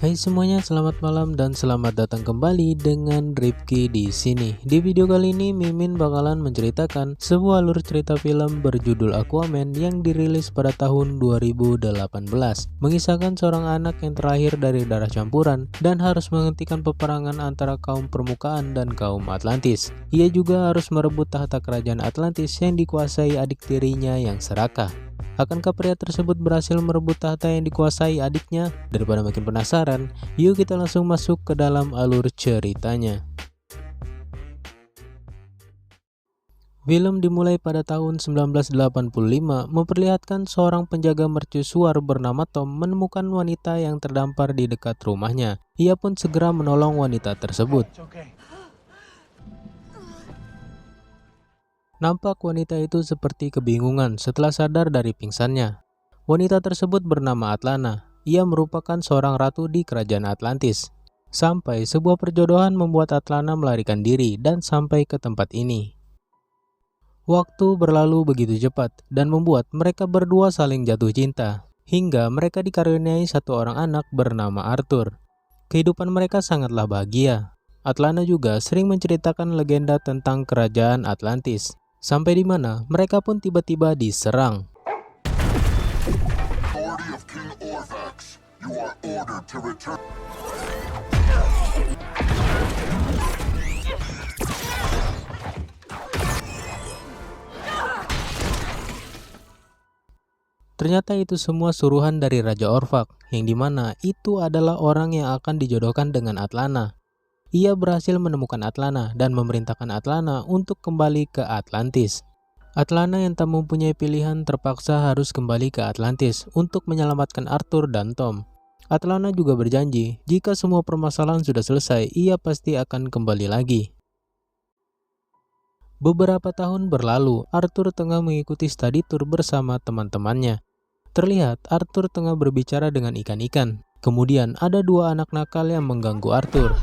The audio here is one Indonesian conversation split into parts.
Hai semuanya, selamat malam dan selamat datang kembali dengan Rifki di sini. Di video kali ini Mimin bakalan menceritakan sebuah alur cerita film berjudul Aquaman yang dirilis pada tahun 2018, mengisahkan seorang anak yang terlahir dari darah campuran dan harus menghentikan peperangan antara kaum permukaan dan kaum Atlantis. Ia juga harus merebut tahta kerajaan Atlantis yang dikuasai adik tirinya yang serakah. Akankah pria tersebut berhasil merebut tahta yang dikuasai adiknya? Daripada makin penasaran, yuk kita langsung masuk ke dalam alur ceritanya. Film dimulai pada tahun 1985 memperlihatkan seorang penjaga mercusuar bernama Tom menemukan wanita yang terdampar di dekat rumahnya. Ia pun segera menolong wanita tersebut. Nampak wanita itu seperti kebingungan setelah sadar dari pingsannya. Wanita tersebut bernama Atlana. Ia merupakan seorang ratu di kerajaan Atlantis. Sampai sebuah perjodohan membuat Atlana melarikan diri dan sampai ke tempat ini. Waktu berlalu begitu cepat dan membuat mereka berdua saling jatuh cinta. Hingga mereka dikaruniai satu orang anak bernama Arthur. Kehidupan mereka sangatlah bahagia. Atlana juga sering menceritakan legenda tentang kerajaan Atlantis. Sampai di mana mereka pun tiba-tiba diserang. Ternyata itu semua suruhan dari Raja Orvak, yang dimana itu adalah orang yang akan dijodohkan dengan Atlana. Ia berhasil menemukan Atlana dan memerintahkan Atlana untuk kembali ke Atlantis. Atlana yang tak mempunyai pilihan terpaksa harus kembali ke Atlantis untuk menyelamatkan Arthur dan Tom. Atlana juga berjanji jika semua permasalahan sudah selesai, ia pasti akan kembali lagi. Beberapa tahun berlalu, Arthur tengah mengikuti study tour bersama teman-temannya. Terlihat Arthur tengah berbicara dengan ikan-ikan. Kemudian ada dua anak nakal yang mengganggu Arthur.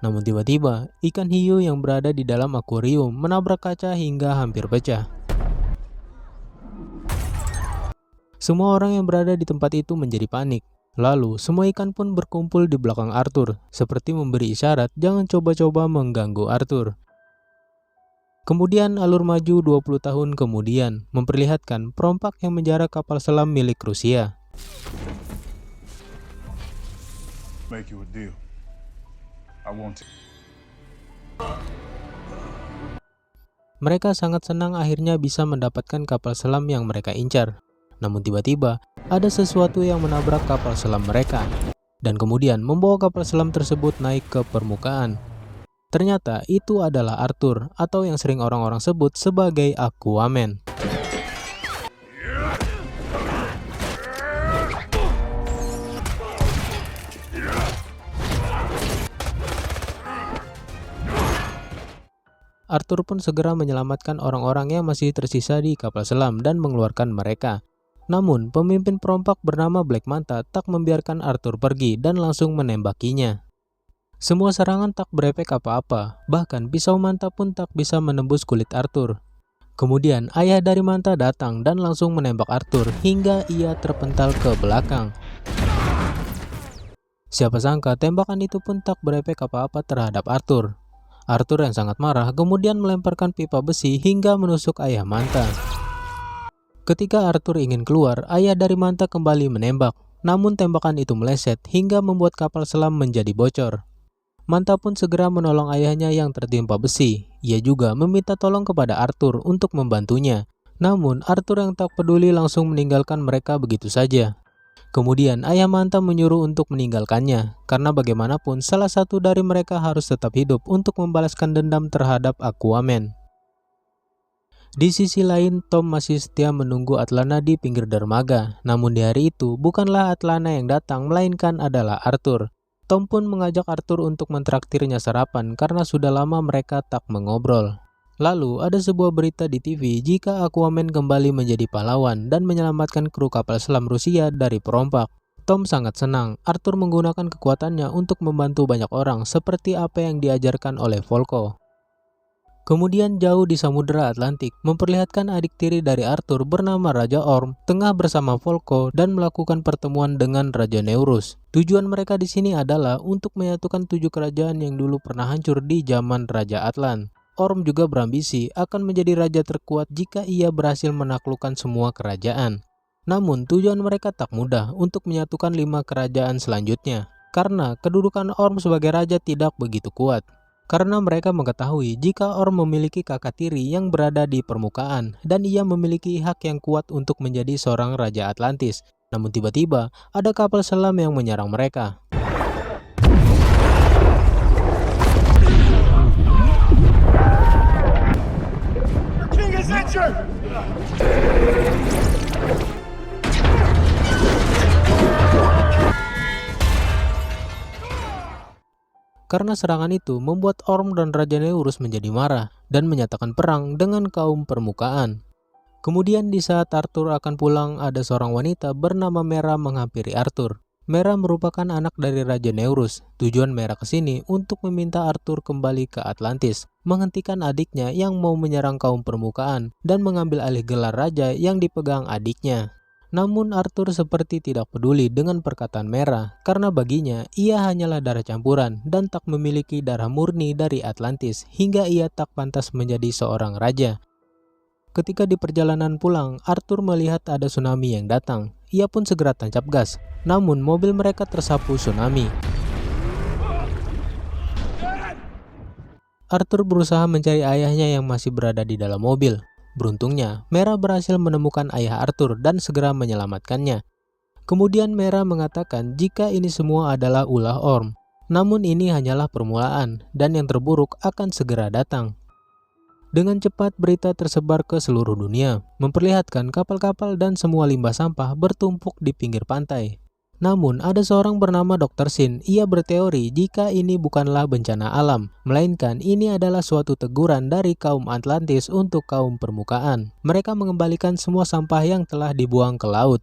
Namun tiba-tiba, ikan hiu yang berada di dalam akuarium menabrak kaca hingga hampir pecah. Semua orang yang berada di tempat itu menjadi panik. Lalu, semua ikan pun berkumpul di belakang Arthur, seperti memberi isyarat jangan coba-coba mengganggu Arthur. Kemudian alur maju 20 tahun kemudian, memperlihatkan perompak yang menjara kapal selam milik Rusia. Make you a deal. Mereka sangat senang akhirnya bisa mendapatkan kapal selam yang mereka incar. Namun tiba-tiba ada sesuatu yang menabrak kapal selam mereka dan kemudian membawa kapal selam tersebut naik ke permukaan. Ternyata itu adalah Arthur atau yang sering orang-orang sebut sebagai Aquaman. Arthur pun segera menyelamatkan orang-orang yang masih tersisa di kapal selam dan mengeluarkan mereka. Namun, pemimpin perompak bernama Black Manta tak membiarkan Arthur pergi dan langsung menembakinya. Semua serangan tak berefek apa-apa, bahkan pisau Manta pun tak bisa menembus kulit Arthur. Kemudian, ayah dari Manta datang dan langsung menembak Arthur hingga ia terpental ke belakang. Siapa sangka tembakan itu pun tak berefek apa-apa terhadap Arthur. Arthur yang sangat marah kemudian melemparkan pipa besi hingga menusuk ayah Manta. Ketika Arthur ingin keluar, ayah dari Manta kembali menembak. Namun tembakan itu meleset hingga membuat kapal selam menjadi bocor. Manta pun segera menolong ayahnya yang tertimpa besi. Ia juga meminta tolong kepada Arthur untuk membantunya. Namun Arthur yang tak peduli langsung meninggalkan mereka begitu saja. Kemudian ayah Manta menyuruh untuk meninggalkannya, karena bagaimanapun salah satu dari mereka harus tetap hidup untuk membalaskan dendam terhadap Aquaman. Di sisi lain, Tom masih setia menunggu Atlana di pinggir dermaga. Namun di hari itu, bukanlah Atlana yang datang, melainkan adalah Arthur. Tom pun mengajak Arthur untuk mentraktirnya sarapan karena sudah lama mereka tak mengobrol. Lalu ada sebuah berita di TV jika Aquaman kembali menjadi pahlawan dan menyelamatkan kru kapal selam Rusia dari perompak. Tom sangat senang Arthur menggunakan kekuatannya untuk membantu banyak orang seperti apa yang diajarkan oleh Volko. Kemudian jauh di Samudra Atlantik memperlihatkan adik tiri dari Arthur bernama Raja Orm tengah bersama Volko dan melakukan pertemuan dengan Raja Neurus. Tujuan mereka di sini adalah untuk menyatukan 7 kerajaan yang dulu pernah hancur di zaman Raja Atlan. Orm juga berambisi akan menjadi raja terkuat jika ia berhasil menaklukkan semua kerajaan. Namun tujuan mereka tak mudah untuk menyatukan 5 kerajaan selanjutnya, karena kedudukan Orm sebagai raja tidak begitu kuat. Karena mereka mengetahui jika Orm memiliki kakak tiri yang berada di permukaan dan ia memiliki hak yang kuat untuk menjadi seorang raja Atlantis. Namun tiba-tiba ada kapal selam yang menyerang mereka. King is injured! Karena serangan itu membuat Orm dan Raja Neurus menjadi marah dan menyatakan perang dengan kaum permukaan. Kemudian di saat Arthur akan pulang, ada seorang wanita bernama Mera menghampiri Arthur. Mera merupakan anak dari Raja Neurus. Tujuan Mera ke sini untuk meminta Arthur kembali ke Atlantis, menghentikan adiknya yang mau menyerang kaum permukaan dan mengambil alih gelar raja yang dipegang adiknya. Namun Arthur seperti tidak peduli dengan perkataan Mera karena baginya ia hanyalah darah campuran dan tak memiliki darah murni dari Atlantis hingga ia tak pantas menjadi seorang raja. Ketika di perjalanan pulang, Arthur melihat ada tsunami yang datang. Ia pun segera tancap gas, namun mobil mereka tersapu tsunami. Arthur berusaha mencari ayahnya yang masih berada di dalam mobil. Beruntungnya, Mera berhasil menemukan ayah Arthur dan segera menyelamatkannya. Kemudian Mera mengatakan jika ini semua adalah ulah Orm. Namun ini hanyalah permulaan dan yang terburuk akan segera datang. Dengan cepat berita tersebar ke seluruh dunia, memperlihatkan kapal-kapal dan semua limbah sampah bertumpuk di pinggir pantai. Namun ada seorang bernama Dr. Sin, ia berteori jika ini bukanlah bencana alam, melainkan ini adalah suatu teguran dari kaum Atlantis untuk kaum permukaan. Mereka mengembalikan semua sampah yang telah dibuang ke laut.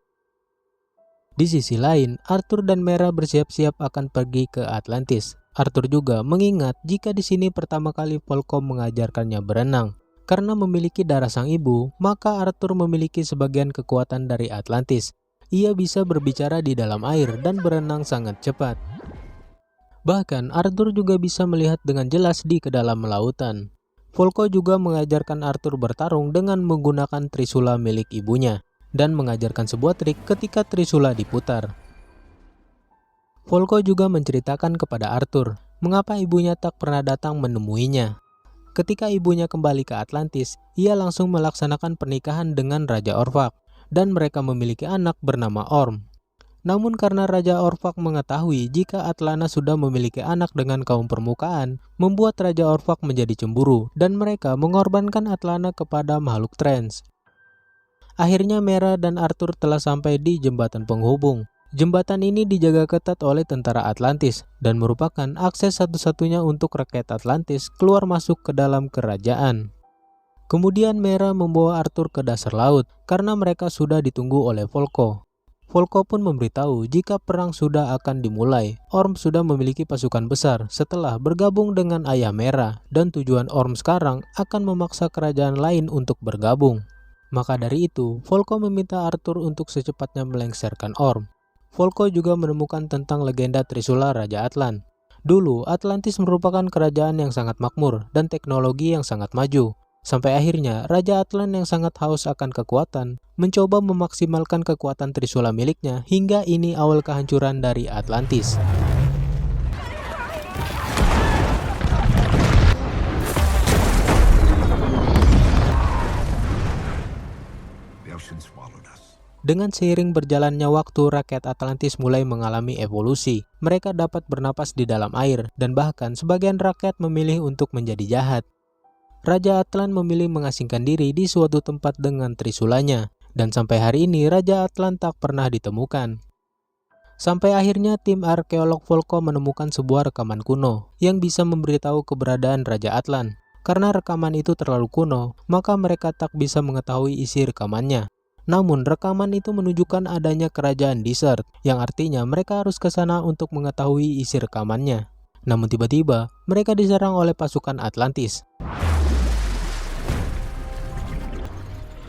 Di sisi lain, Arthur dan Mera bersiap-siap akan pergi ke Atlantis. Arthur juga mengingat jika di sini pertama kali Volko mengajarkannya berenang. Karena memiliki darah sang ibu, maka Arthur memiliki sebagian kekuatan dari Atlantis. Ia bisa berbicara di dalam air dan berenang sangat cepat. Bahkan Arthur juga bisa melihat dengan jelas di kedalaman lautan. Volko juga mengajarkan Arthur bertarung dengan menggunakan trisula milik ibunya dan mengajarkan sebuah trik ketika trisula diputar. Volko juga menceritakan kepada Arthur mengapa ibunya tak pernah datang menemuinya. Ketika ibunya kembali ke Atlantis, ia langsung melaksanakan pernikahan dengan Raja Orvak dan mereka memiliki anak bernama Orm. Namun karena Raja Orvak mengetahui jika Atlana sudah memiliki anak dengan kaum permukaan, membuat Raja Orvak menjadi cemburu dan mereka mengorbankan Atlana kepada makhluk trans. Akhirnya Mera dan Arthur telah sampai di jembatan penghubung. Jembatan ini dijaga ketat oleh tentara Atlantis dan merupakan akses satu-satunya untuk rakyat Atlantis keluar masuk ke dalam kerajaan. Kemudian Mera membawa Arthur ke dasar laut karena mereka sudah ditunggu oleh Volko. Volko pun memberitahu jika perang sudah akan dimulai. Orm sudah memiliki pasukan besar setelah bergabung dengan ayah Mera dan tujuan Orm sekarang akan memaksa kerajaan lain untuk bergabung. Maka dari itu, Volko meminta Arthur untuk secepatnya melengsarkan Orm. Volko juga menemukan tentang legenda Trisula Raja Atlan. Dulu, Atlantis merupakan kerajaan yang sangat makmur dan teknologi yang sangat maju. Sampai akhirnya, Raja Atlan yang sangat haus akan kekuatan, mencoba memaksimalkan kekuatan Trisula miliknya hingga ini awal kehancuran dari Atlantis. Dengan seiring berjalannya waktu, rakyat Atlantis mulai mengalami evolusi. Mereka dapat bernapas di dalam air, dan bahkan sebagian rakyat memilih untuk menjadi jahat. Raja Atlan memilih mengasingkan diri di suatu tempat dengan trisulanya, dan sampai hari ini Raja Atlan tak pernah ditemukan. Sampai akhirnya tim arkeolog Volko menemukan sebuah rekaman kuno yang bisa memberitahu keberadaan Raja Atlan. Karena rekaman itu terlalu kuno, maka mereka tak bisa mengetahui isi rekamannya. Namun rekaman itu menunjukkan adanya kerajaan Desert, yang artinya mereka harus ke sana untuk mengetahui isi rekamannya. Namun tiba-tiba, mereka diserang oleh pasukan Atlantis.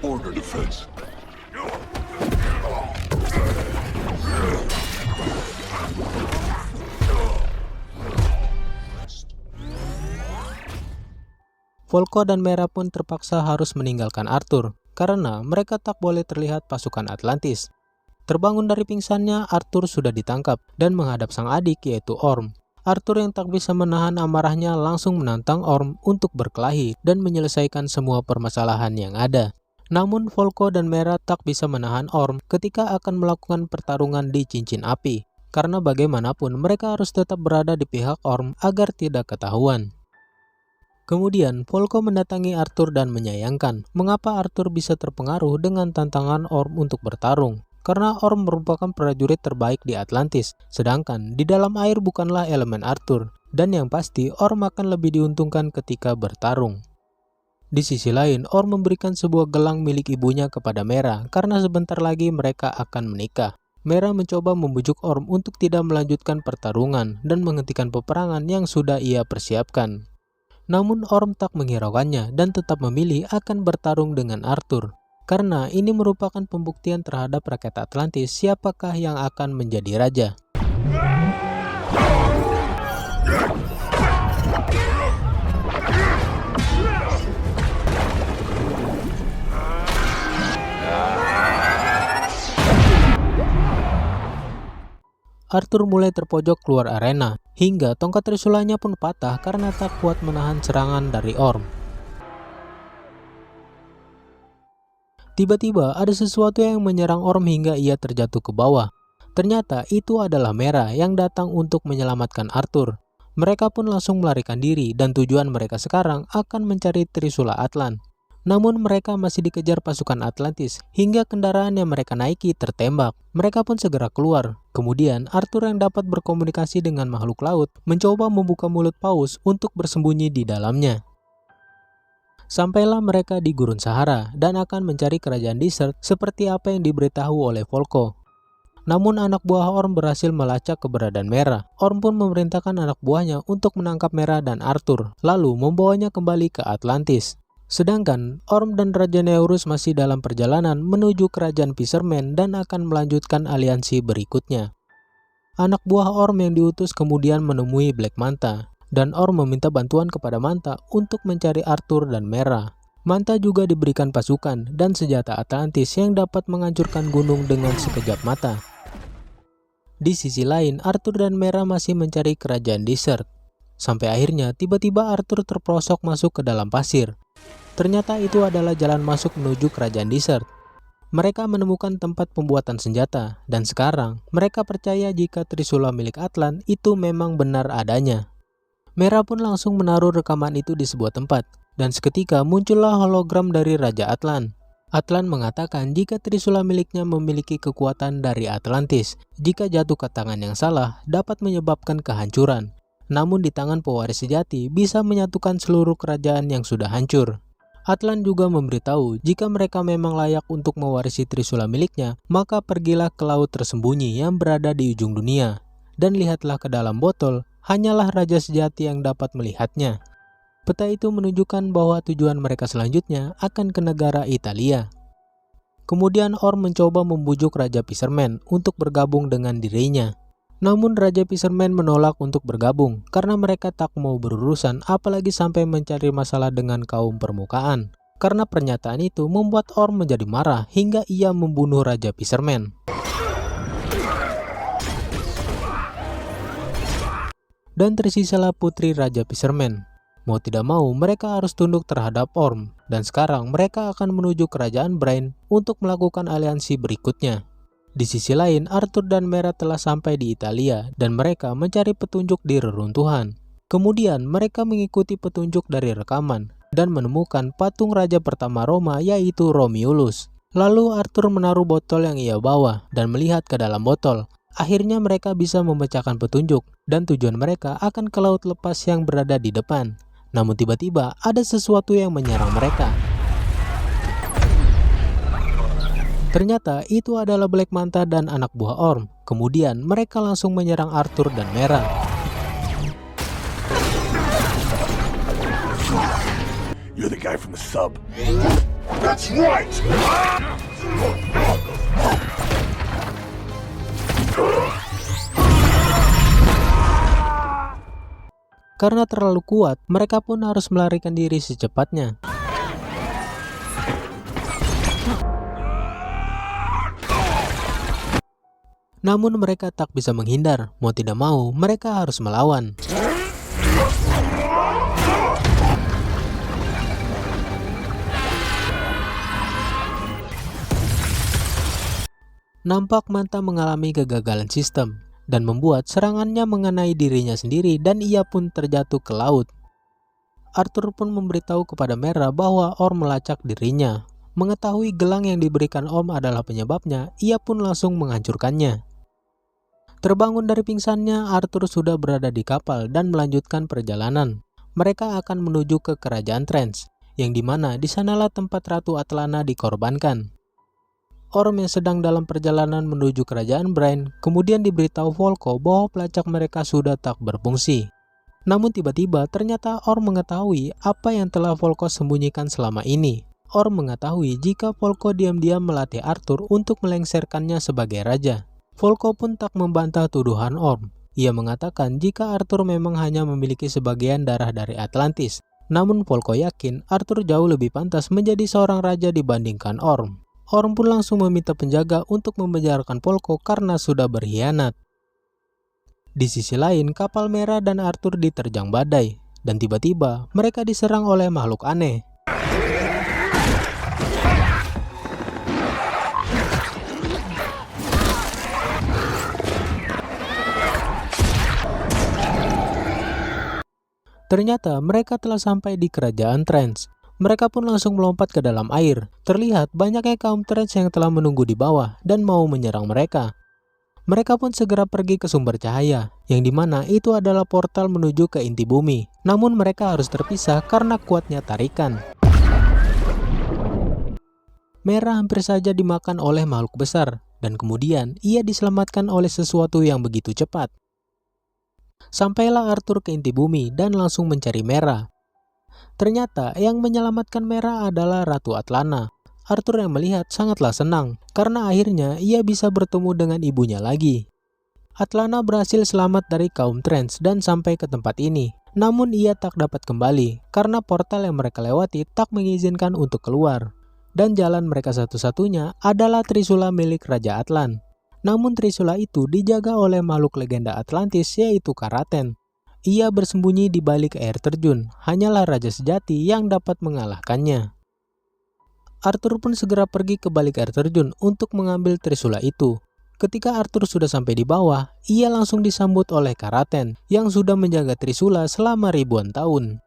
Order defense. Volko dan Mera pun terpaksa harus meninggalkan Arthur, karena mereka tak boleh terlihat pasukan Atlantis. Terbangun dari pingsannya, Arthur sudah ditangkap dan menghadap sang adik yaitu Orm. Arthur yang tak bisa menahan amarahnya langsung menantang Orm untuk berkelahi dan menyelesaikan semua permasalahan yang ada. Namun Volko dan Mera tak bisa menahan Orm ketika akan melakukan pertarungan di cincin api, karena bagaimanapun mereka harus tetap berada di pihak Orm agar tidak ketahuan. Kemudian Volko mendatangi Arthur dan menyayangkan mengapa Arthur bisa terpengaruh dengan tantangan Orm untuk bertarung. Karena Orm merupakan prajurit terbaik di Atlantis, sedangkan di dalam air bukanlah elemen Arthur, dan yang pasti Orm akan lebih diuntungkan ketika bertarung. Di sisi lain, Orm memberikan sebuah gelang milik ibunya kepada Mera karena sebentar lagi mereka akan menikah. Mera mencoba membujuk Orm untuk tidak melanjutkan pertarungan dan menghentikan peperangan yang sudah ia persiapkan. Namun Orm tak menghiraukannya dan tetap memilih akan bertarung dengan Arthur. Karena ini merupakan pembuktian terhadap rakyat Atlantis siapakah yang akan menjadi raja. Arthur mulai terpojok keluar arena, hingga tongkat trisulanya pun patah karena tak kuat menahan serangan dari Orm. Tiba-tiba ada sesuatu yang menyerang Orm hingga ia terjatuh ke bawah. Ternyata itu adalah Mera yang datang untuk menyelamatkan Arthur. Mereka pun langsung melarikan diri dan tujuan mereka sekarang akan mencari Trisula Atlan. Namun mereka masih dikejar pasukan Atlantis hingga kendaraan yang mereka naiki tertembak. Mereka pun segera keluar. Kemudian Arthur yang dapat berkomunikasi dengan makhluk laut mencoba membuka mulut paus untuk bersembunyi di dalamnya. Sampailah mereka di Gurun Sahara dan akan mencari kerajaan Desert seperti apa yang diberitahu oleh Volko. Namun anak buah Orm berhasil melacak keberadaan Mera. Orm pun memerintahkan anak buahnya untuk menangkap Mera dan Arthur, lalu membawanya kembali ke Atlantis. Sedangkan Orm dan Raja Neurus masih dalam perjalanan menuju kerajaan Fisherman dan akan melanjutkan aliansi berikutnya. Anak buah Orm yang diutus kemudian menemui Black Manta, dan Orm meminta bantuan kepada Manta untuk mencari Arthur dan Mera. Manta juga diberikan pasukan dan senjata Atlantis yang dapat menghancurkan gunung dengan sekejap mata. Di sisi lain, Arthur dan Mera masih mencari kerajaan Desert. Sampai akhirnya tiba-tiba Arthur terperosok masuk ke dalam pasir. Ternyata itu adalah jalan masuk menuju kerajaan Desert. Mereka menemukan tempat pembuatan senjata, dan sekarang mereka percaya jika Trisula milik Atlan itu memang benar adanya. Mera pun langsung menaruh rekaman itu di sebuah tempat, dan seketika muncullah hologram dari Raja Atlan. Atlan mengatakan jika Trisula miliknya memiliki kekuatan dari Atlantis, jika jatuh ke tangan yang salah dapat menyebabkan kehancuran. Namun di tangan pewaris sejati bisa menyatukan seluruh kerajaan yang sudah hancur. Atlan juga memberitahu jika mereka memang layak untuk mewarisi Trisula miliknya, maka pergilah ke laut tersembunyi yang berada di ujung dunia. Dan lihatlah ke dalam botol, hanyalah Raja Sejati yang dapat melihatnya. Peta itu menunjukkan bahwa tujuan mereka selanjutnya akan ke negara Italia. Kemudian Orm mencoba membujuk Raja Fisherman untuk bergabung dengan dirinya. Namun Raja Fisherman menolak untuk bergabung karena mereka tak mau berurusan apalagi sampai mencari masalah dengan kaum permukaan. Karena pernyataan itu membuat Orm menjadi marah hingga ia membunuh Raja Fisherman. Dan tersisalah putri Raja Fisherman. Mau tidak mau mereka harus tunduk terhadap Orm, dan sekarang mereka akan menuju kerajaan Brain untuk melakukan aliansi berikutnya. Di sisi lain, Arthur dan Mera telah sampai di Italia dan mereka mencari petunjuk di reruntuhan. Kemudian mereka mengikuti petunjuk dari rekaman dan menemukan patung raja pertama Roma yaitu Romulus. Lalu Arthur menaruh botol yang ia bawa dan melihat ke dalam botol. Akhirnya mereka bisa memecahkan petunjuk dan tujuan mereka akan ke laut lepas yang berada di depan. Namun tiba-tiba ada sesuatu yang menyerang mereka. Ternyata itu adalah Black Manta dan anak buah Orm. Kemudian mereka langsung menyerang Arthur dan Mera. You're the guy from the sub. That's right! Karena terlalu kuat, mereka pun harus melarikan diri secepatnya. Namun mereka tak bisa menghindar, mau tidak mau mereka harus melawan. Nampak Manta mengalami kegagalan sistem dan membuat serangannya mengenai dirinya sendiri dan ia pun terjatuh ke laut. Arthur pun memberitahu kepada Mera bahwa Orm melacak dirinya. Mengetahui gelang yang diberikan Orm adalah penyebabnya, ia pun langsung menghancurkannya. Terbangun dari pingsannya, Arthur sudah berada di kapal dan melanjutkan perjalanan. Mereka akan menuju ke kerajaan Trance, yang dimana di sanalah tempat Ratu Atlana dikorbankan. Orm yang sedang dalam perjalanan menuju kerajaan Brain kemudian diberitahu Volko bahwa pelacak mereka sudah tak berfungsi. Namun tiba-tiba ternyata Orm mengetahui apa yang telah Volko sembunyikan selama ini. Orm mengetahui jika Volko diam-diam melatih Arthur untuk melengsarkannya sebagai raja. Volko pun tak membantah tuduhan Orm. Ia mengatakan jika Arthur memang hanya memiliki sebagian darah dari Atlantis. Namun Volko yakin Arthur jauh lebih pantas menjadi seorang raja dibandingkan Orm. Orm pun langsung meminta penjaga untuk memenjarakan Volko karena sudah berkhianat. Di sisi lain, kapal Mera dan Arthur diterjang badai, dan tiba-tiba mereka diserang oleh makhluk aneh. Ternyata mereka telah sampai di kerajaan Trance. Mereka pun langsung melompat ke dalam air. Terlihat banyaknya kaum Trance yang telah menunggu di bawah dan mau menyerang mereka. Mereka pun segera pergi ke sumber cahaya, yang dimana itu adalah portal menuju ke inti bumi. Namun mereka harus terpisah karena kuatnya tarikan. Mera hampir saja dimakan oleh makhluk besar, dan kemudian ia diselamatkan oleh sesuatu yang begitu cepat. Sampailah Arthur ke inti bumi dan langsung mencari Mera. Ternyata yang menyelamatkan Mera adalah Ratu Atlana. Arthur yang melihat sangatlah senang karena akhirnya ia bisa bertemu dengan ibunya lagi. Atlana berhasil selamat dari kaum Trance dan sampai ke tempat ini. Namun ia tak dapat kembali karena portal yang mereka lewati tak mengizinkan untuk keluar. Dan jalan mereka satu-satunya adalah Trisula milik Raja Atlan. Namun Trisula itu dijaga oleh makhluk legenda Atlantis yaitu Karaten. Ia bersembunyi di balik air terjun, hanyalah raja sejati yang dapat mengalahkannya. Arthur pun segera pergi ke balik air terjun untuk mengambil Trisula itu. Ketika Arthur sudah sampai di bawah, ia langsung disambut oleh Karaten yang sudah menjaga Trisula selama ribuan tahun.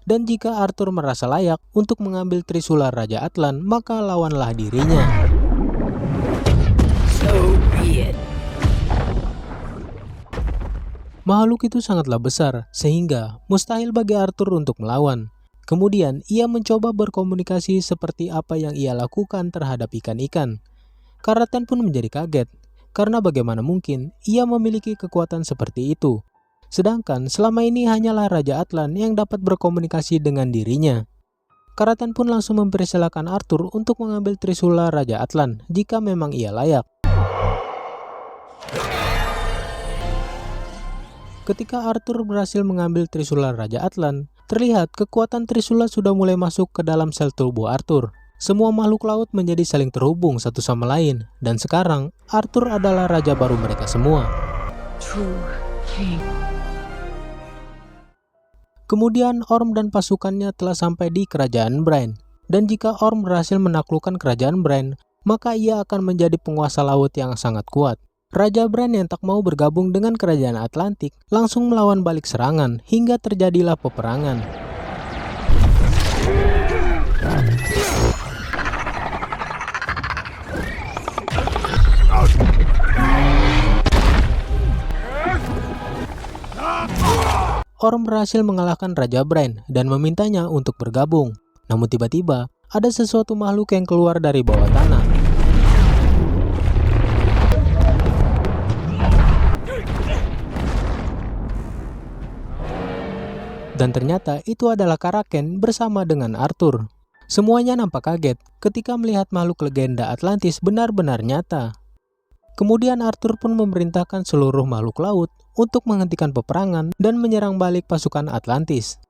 Dan jika Arthur merasa layak untuk mengambil Trisula Raja Atlan, maka lawanlah dirinya. Makhluk itu sangatlah besar, sehingga mustahil bagi Arthur untuk melawan. Kemudian ia mencoba berkomunikasi seperti apa yang ia lakukan terhadap ikan-ikan. Karaten pun menjadi kaget, karena bagaimana mungkin ia memiliki kekuatan seperti itu. Sedangkan selama ini hanyalah Raja Atlan yang dapat berkomunikasi dengan dirinya. Karaten pun langsung mempersilahkan Arthur untuk mengambil Trisula Raja Atlan jika memang ia layak. Ketika Arthur berhasil mengambil Trisula Raja Atlan, terlihat kekuatan Trisula sudah mulai masuk ke dalam sel tubuh Arthur. Semua makhluk laut menjadi saling terhubung satu sama lain, dan sekarang Arthur adalah raja baru mereka semua. Kemudian Orm dan pasukannya telah sampai di kerajaan Brain, dan jika Orm berhasil menaklukkan kerajaan Brain, maka ia akan menjadi penguasa laut yang sangat kuat. Raja Brain yang tak mau bergabung dengan kerajaan Atlantik langsung melawan balik serangan hingga terjadilah peperangan. Orm berhasil mengalahkan Raja Brain dan memintanya untuk bergabung. Namun tiba-tiba, ada sesuatu makhluk yang keluar dari bawah tanah. Dan ternyata itu adalah Kraken bersama dengan Arthur. Semuanya nampak kaget ketika melihat makhluk legenda Atlantis benar-benar nyata. Kemudian Arthur pun memerintahkan seluruh makhluk laut untuk menghentikan peperangan dan menyerang balik pasukan Atlantis.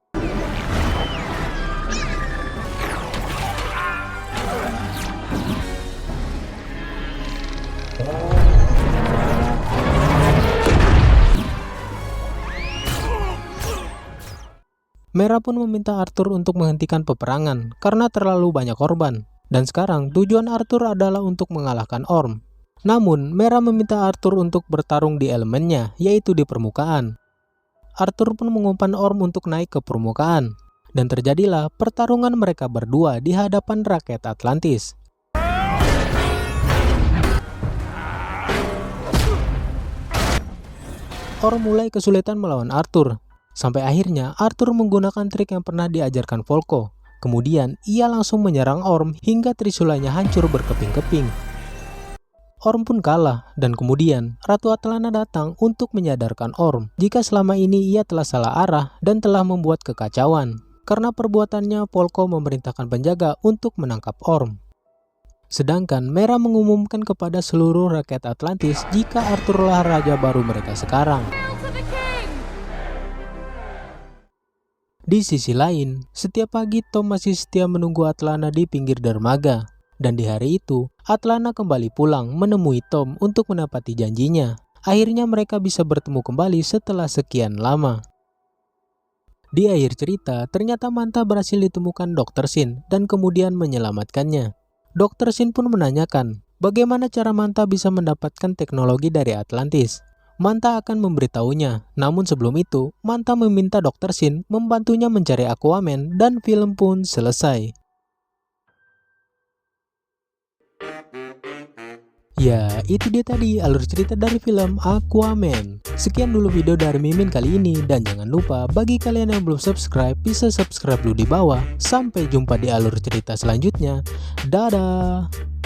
Mera pun meminta Arthur untuk menghentikan peperangan karena terlalu banyak korban. Dan sekarang tujuan Arthur adalah untuk mengalahkan Orm. Namun, Mera meminta Arthur untuk bertarung di elemennya, yaitu di permukaan. Arthur pun mengumpan Orm untuk naik ke permukaan. Dan terjadilah pertarungan mereka berdua di hadapan rakyat Atlantis. Orm mulai kesulitan melawan Arthur. Sampai akhirnya Arthur menggunakan trik yang pernah diajarkan Volko. Kemudian ia langsung menyerang Orm hingga trisulanya hancur berkeping-keping. Orm pun kalah dan kemudian Ratu Atlana datang untuk menyadarkan Orm jika selama ini ia telah salah arah dan telah membuat kekacauan. Karena perbuatannya Volko memerintahkan penjaga untuk menangkap Orm. Sedangkan Mera mengumumkan kepada seluruh rakyat Atlantis jika Arthurlah raja baru mereka sekarang. Di sisi lain, setiap pagi Tom masih setia menunggu Atlana di pinggir dermaga. Dan di hari itu, Atlana kembali pulang menemui Tom untuk menepati janjinya. Akhirnya mereka bisa bertemu kembali setelah sekian lama. Di akhir cerita, ternyata Manta berhasil ditemukan Dr. Sin dan kemudian menyelamatkannya. Dr. Sin pun menanyakan, bagaimana cara Manta bisa mendapatkan teknologi dari Atlantis. Manta akan memberitahunya, namun sebelum itu, Manta meminta Dr. Sin membantunya mencari Aquaman dan film pun selesai. Ya, itu dia tadi alur cerita dari film Aquaman. Sekian dulu video dari Mimin kali ini, dan jangan lupa bagi kalian yang belum subscribe, bisa subscribe dulu di bawah. Sampai jumpa di alur cerita selanjutnya. Dadah!